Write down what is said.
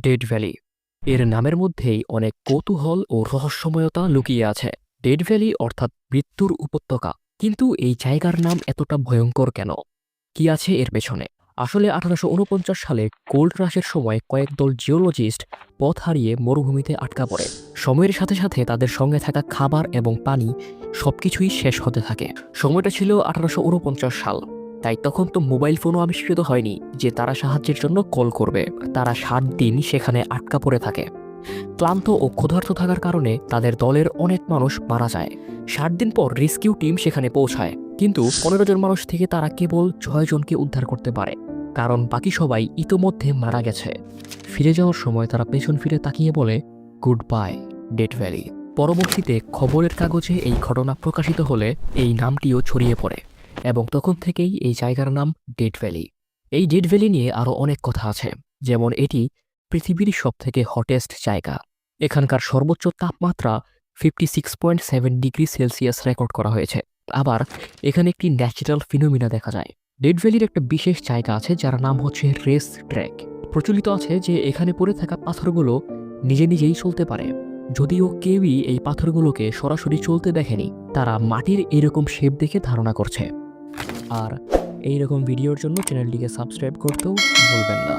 Dead valley এর নামের মধ্যেই অনেক কৌতূহল ও রহস্যময়তা লুকিয়ে আছে। ডেড ভ্যালি অর্থাৎ মৃত্যুর উপত্যকা। কিন্তু এই জায়গার নাম এতটা ভয়ঙ্কর কেন? কি আছে এর পেছনে? আসলে 1849 সালে গোল্ড রাশের সময় কয়েক দল জিওলজিস্ট পথ হারিয়ে মরুভূমিতে আটকা পড়ে। সময়ের সাথে সাথে তাদের সঙ্গে থাকা খাবার এবং পানি সবকিছুই শেষ হতে থাকে। সময়টা ছিল 1849 সাল, তাই তখন তো মোবাইল ফোনও আবিষ্কৃত হয়নি যে তারা সাহায্যের জন্য কল করবে। তারা 7 দিন সেখানে আটকা পড়ে থাকে। ক্লান্ত ও ক্ষুধার্ত থাকার কারণে তাদের দলের অনেক মানুষ মারা যায়। 7 দিন পর রেস্কিউ টিম সেখানে পৌঁছায়, কিন্তু 15 জন মানুষ থেকে তারা কেবল 6 জনকে উদ্ধার করতে পারে, কারণ বাকি সবাই ইতোমধ্যে মারা গেছে। ফিরে যাওয়ার সময় তারা পেছন ফিরে তাকিয়ে বলে, গুড বাই ডেড ভ্যালি। পরবর্তীতে খবরের কাগজে এই ঘটনা প্রকাশিত হলে এই নামটিও ছড়িয়ে পড়ে, এবং তখন থেকেই এই জায়গার নাম ডেড ভ্যালি। এই ডেড ভ্যালি নিয়ে আরও অনেক কথা আছে, যেমন এটি পৃথিবীর সবথেকে হটেস্ট জায়গা। এখানকার সর্বোচ্চ তাপমাত্রা 56.7 ডিগ্রি সেলসিয়াস রেকর্ড করা হয়েছে। আবার এখানে একটি ন্যাচারাল ফিনোমিনা দেখা যায়। ডেড ভ্যালির একটা বিশেষ জায়গা আছে যার নাম হচ্ছে রেস ট্র্যাক। প্রচলিত আছে যে এখানে পড়ে থাকা পাথরগুলো নিজে নিজেই চলতে পারে। যদিও কেউই এই পাথরগুলোকে সরাসরি চলতে দেখেনি, তারা মাটির এরকম শেপ দেখে ধারণা করছে। আর এইরকম ভিডিওর জন্য চ্যানেলটিকে সাবস্ক্রাইব করতেও ভুলবেন না।